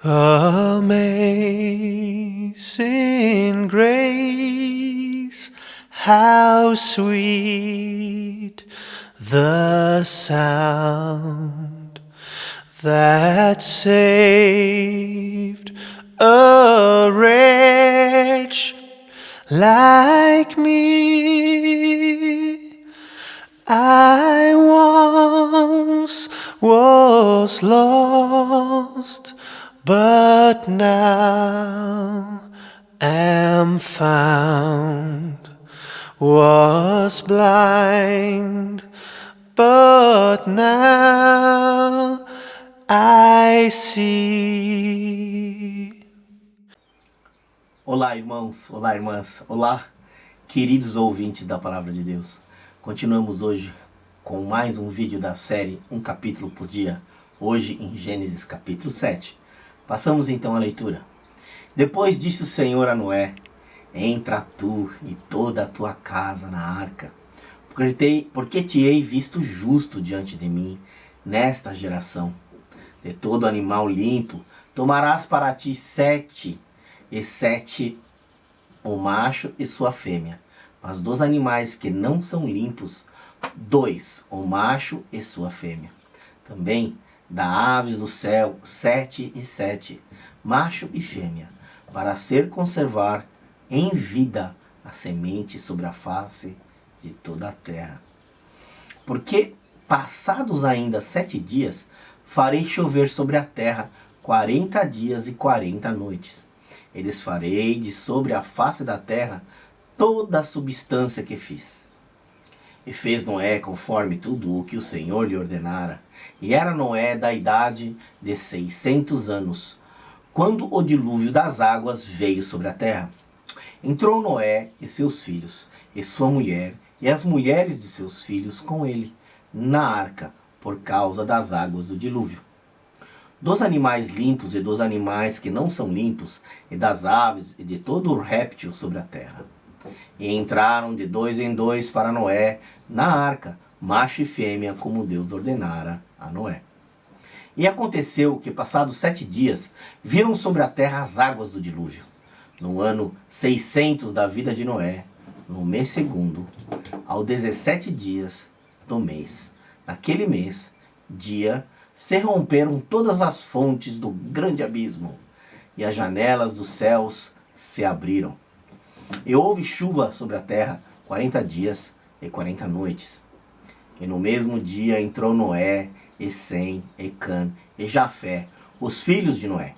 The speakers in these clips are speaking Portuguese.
Amazing grace, how sweet the sound that saved a wretch like me. I once was lost, but now am found. Was blind, but now I see. Olá, irmãos, olá, irmãs, olá, queridos ouvintes da Palavra de Deus. Continuamos hoje com mais um vídeo da série Um Capítulo por Dia, hoje em Gênesis capítulo 7. Passamos então a leitura. Depois disse o Senhor a Noé: entra tu e toda a tua casa na arca, porque te hei visto justo diante de mim nesta geração. De todo animal limpo tomarás para ti 7 e 7, o macho e sua fêmea. Mas dos animais que não são limpos, 2, o macho e sua fêmea. Também da aves do céu 7 e 7, macho e fêmea, para ser conservar em vida a semente sobre a face de toda a terra. Porque passados ainda 7 dias, farei chover sobre a terra 40 dias e 40 noites. E desfarei de sobre a face da terra toda a substância que fiz. E fez Noé conforme tudo o que o Senhor lhe ordenara. E era Noé da idade de 600 anos, quando o dilúvio das águas veio sobre a terra. Entrou Noé e seus filhos, e sua mulher, e as mulheres de seus filhos com ele, na arca, por causa das águas do dilúvio. Dos animais limpos e dos animais que não são limpos, e das aves e de todo o réptil sobre a terra. E entraram de 2 em 2 para Noé na arca, macho e fêmea, como Deus ordenara a Noé. E aconteceu que, passados 7 dias, viram sobre a terra as águas do dilúvio. No ano 600 da vida de Noé, no mês segundo, ao 17 dias do mês. Naquele mês, dia, se romperam todas as fontes do grande abismo, e as janelas dos céus se abriram. E houve chuva sobre a terra 40 dias e 40 noites. E no mesmo dia entrou Noé, e Sem, e Cã, e Jafé, os filhos de Noé,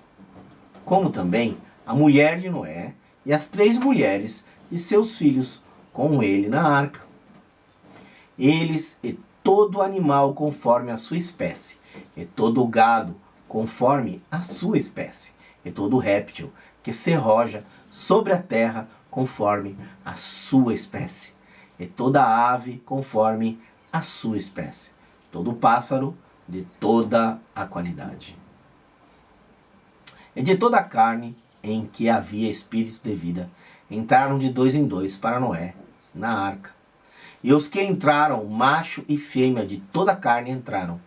como também a mulher de Noé e as 3 mulheres de seus filhos com ele na arca. Eles e todo animal conforme a sua espécie, e todo o gado conforme a sua espécie, e todo réptil que se roja sobre a terra conforme a sua espécie, e toda ave conforme a sua espécie, todo pássaro de toda a qualidade. E de toda a carne em que havia espírito de vida, entraram de 2 em 2 para Noé na arca. E os que entraram, macho e fêmea de toda a carne entraram,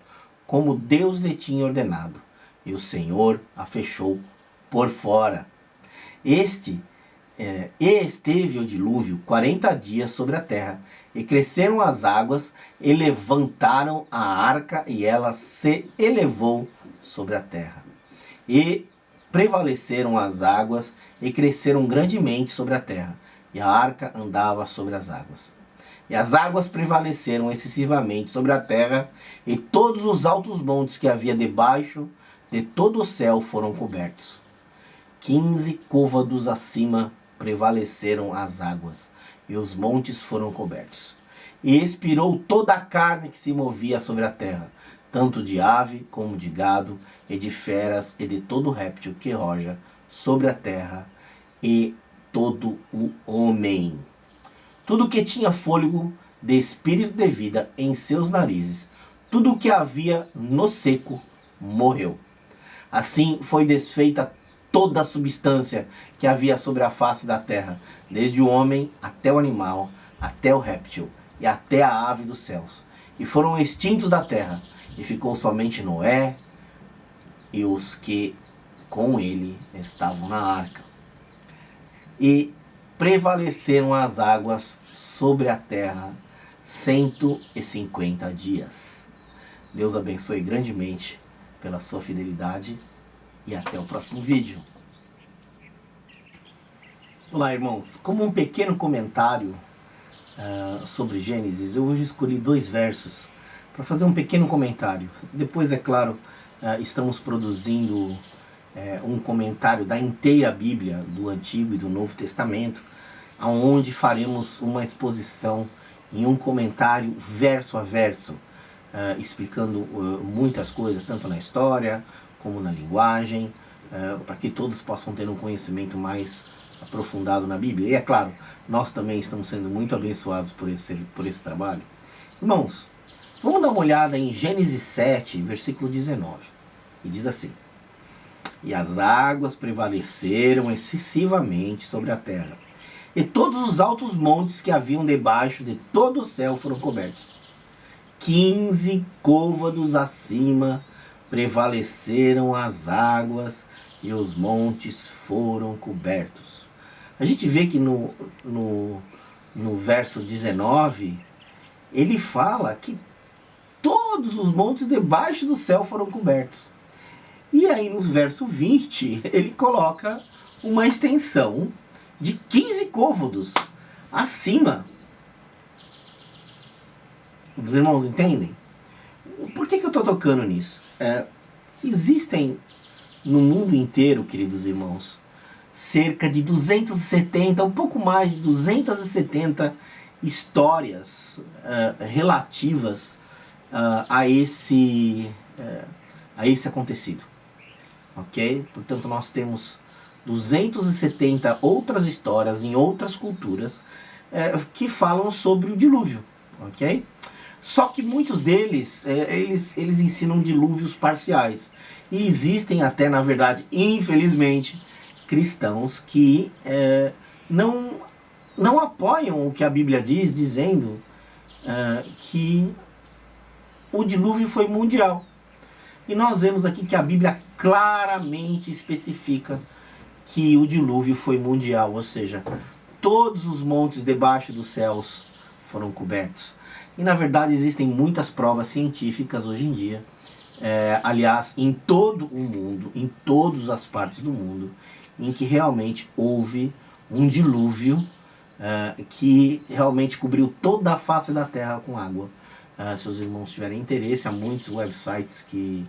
como Deus lhe tinha ordenado, e o Senhor a fechou por fora. E esteve o dilúvio 40 dias sobre a terra, e cresceram as águas, e levantaram a arca, e ela se elevou sobre a terra. E prevaleceram as águas, e cresceram grandemente sobre a terra, e a arca andava sobre as águas. E as águas prevaleceram excessivamente sobre a terra, e todos os altos montes que havia debaixo de todo o céu foram cobertos. 15 côvados acima prevaleceram as águas, e os montes foram cobertos. E expirou toda a carne que se movia sobre a terra, tanto de ave como de gado, e de feras, e de todo réptil que roja sobre a terra, e todo o homem. Tudo que tinha fôlego de espírito de vida em seus narizes, tudo o que havia no seco, morreu. Assim foi desfeita toda a substância que havia sobre a face da terra, desde o homem até o animal, até o réptil e até a ave dos céus, e foram extintos da terra, e ficou somente Noé e os que com ele estavam na arca. E prevaleceram as águas sobre a terra 150 dias. Deus abençoe grandemente pela sua fidelidade e até o próximo vídeo. Olá, irmãos. Como um pequeno comentário sobre Gênesis, eu hoje escolhi 2 versos para fazer um pequeno comentário. Depois, é claro, estamos produzindo um comentário da inteira Bíblia, do Antigo e do Novo Testamento, onde faremos uma exposição em um comentário verso a verso, explicando muitas coisas, tanto na história como na linguagem, para que todos possam ter um conhecimento mais aprofundado na Bíblia. E é claro, nós também estamos sendo muito abençoados por esse trabalho. Irmãos, vamos dar uma olhada em Gênesis 7, versículo 19. E diz assim: E as águas prevaleceram excessivamente sobre a terra, e todos os altos montes que haviam debaixo de todo o céu foram cobertos. 15 côvados acima prevaleceram as águas, e os montes foram cobertos. A gente vê que no verso 19, ele fala que todos os montes debaixo do céu foram cobertos. E aí no verso 20, ele coloca uma extensão de 15 côvados acima. Os irmãos entendem? Por que eu estou tocando nisso? Existem no mundo inteiro, queridos irmãos, cerca de 270, um pouco mais de 270 histórias relativas a esse acontecido. Ok? Portanto, nós temos 270 outras histórias em outras culturas que falam sobre o dilúvio. Ok? Só que muitos deles, eles ensinam dilúvios parciais. E existem até, na verdade, infelizmente, cristãos que não apoiam o que a Bíblia diz, dizendo que o dilúvio foi mundial. E nós vemos aqui que a Bíblia claramente especifica que o dilúvio foi mundial, ou seja, todos os montes debaixo dos céus foram cobertos. E na verdade existem muitas provas científicas hoje em dia, aliás, em todo o mundo, em todas as partes do mundo, em que realmente houve um dilúvio que realmente cobriu toda a face da terra com água. Se os irmãos tiverem interesse, há muitos websites que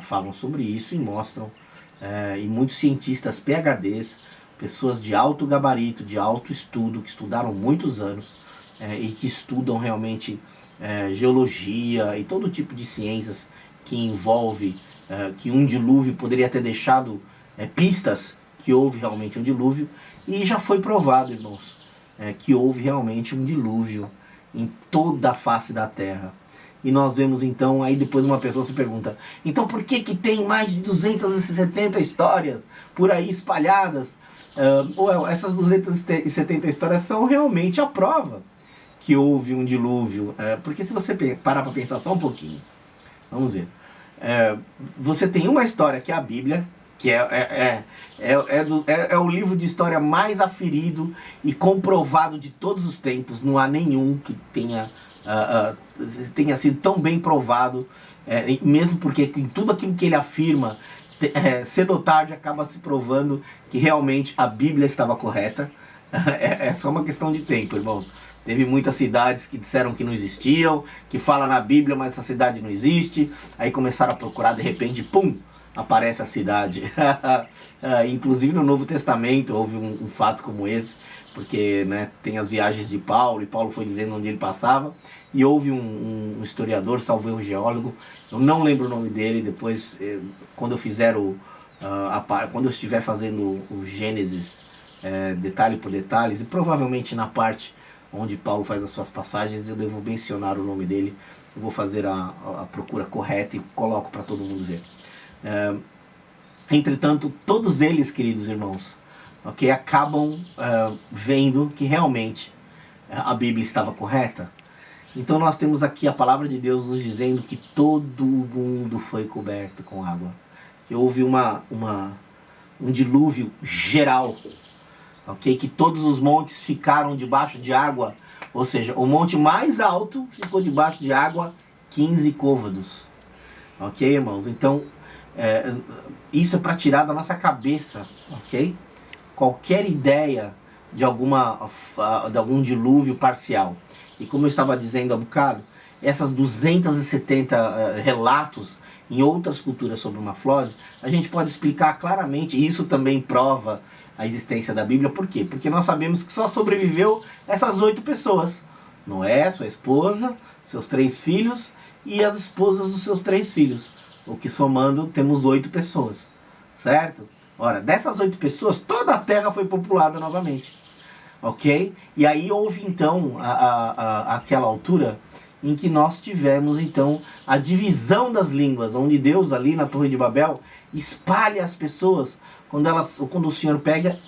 falam sobre isso e mostram, e muitos cientistas PhDs, pessoas de alto gabarito, de alto estudo, que estudaram muitos anos e que estudam realmente geologia e todo tipo de ciências que envolve que um dilúvio poderia ter deixado pistas que houve realmente um dilúvio, e já foi provado, irmãos, que houve realmente um dilúvio em toda a face da terra. E nós vemos então, aí depois uma pessoa se pergunta, então por que tem mais de 270 histórias por aí espalhadas? Essas 270 histórias são realmente a prova que houve um dilúvio. Porque se você parar para pensar só um pouquinho, vamos ver. Você tem uma história que é a Bíblia, que é o livro de história mais aferido e comprovado de todos os tempos. Não há nenhum que tenha sido tão bem provado, mesmo porque em tudo aquilo que ele afirma, cedo ou tarde acaba se provando que realmente a Bíblia estava correta. É só uma questão de tempo, irmãos. Teve muitas cidades que disseram que não existiam, que falam na Bíblia, mas essa cidade não existe. Aí começaram a procurar, de repente, pum, aparece a cidade. Inclusive no Novo Testamento houve um fato como esse, porque tem as viagens de Paulo, e Paulo foi dizendo onde ele passava, e houve um historiador, salvo erro, geólogo, eu não lembro o nome dele. Depois, quando eu fizer quando eu estiver fazendo o Gênesis detalhe por detalhes, e provavelmente na parte onde Paulo faz as suas passagens, eu devo mencionar o nome dele. Eu vou fazer a procura correta e coloco para todo mundo ver. Entretanto, todos eles, queridos irmãos, acabam vendo que realmente a Bíblia estava correta. Então nós temos aqui a palavra de Deus nos dizendo que todo mundo foi coberto com água. Que houve uma um dilúvio geral, ok? Que todos os montes ficaram debaixo de água, ou seja, o monte mais alto ficou debaixo de água 15 côvados, ok, irmãos? Então, isso é para tirar da nossa cabeça, ok? Qualquer ideia de algum dilúvio parcial. E como eu estava dizendo há bocado, essas 270 relatos em outras culturas sobre uma flood, a gente pode explicar claramente, e isso também prova a existência da Bíblia. Por quê? Porque nós sabemos que só sobreviveu essas 8 pessoas. Noé, sua esposa, seus 3 filhos e as esposas dos seus 3 filhos. O que somando temos 8 pessoas, certo? Ora, dessas 8 pessoas, toda a terra foi populada novamente, ok? E aí houve então aquela altura em que nós tivemos então a divisão das línguas, onde Deus ali na Torre de Babel espalha as pessoas quando o Senhor pega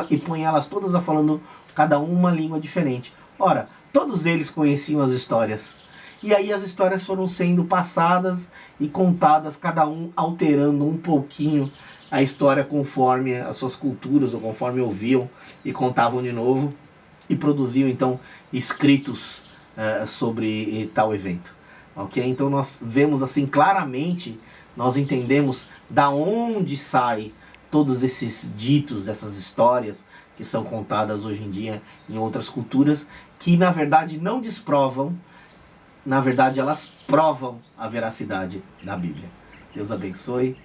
e põe elas todas a falando cada uma língua diferente. Ora, todos eles conheciam as histórias. E aí as histórias foram sendo passadas e contadas, cada um alterando um pouquinho a história conforme as suas culturas ou conforme ouviam e contavam de novo e produziam então escritos sobre tal evento, ok? Então nós vemos assim claramente, nós entendemos da onde sai todos esses ditos, essas histórias que são contadas hoje em dia em outras culturas, que na verdade não desprovam, na verdade elas provam a veracidade da Bíblia. Deus abençoe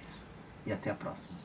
e até a próxima.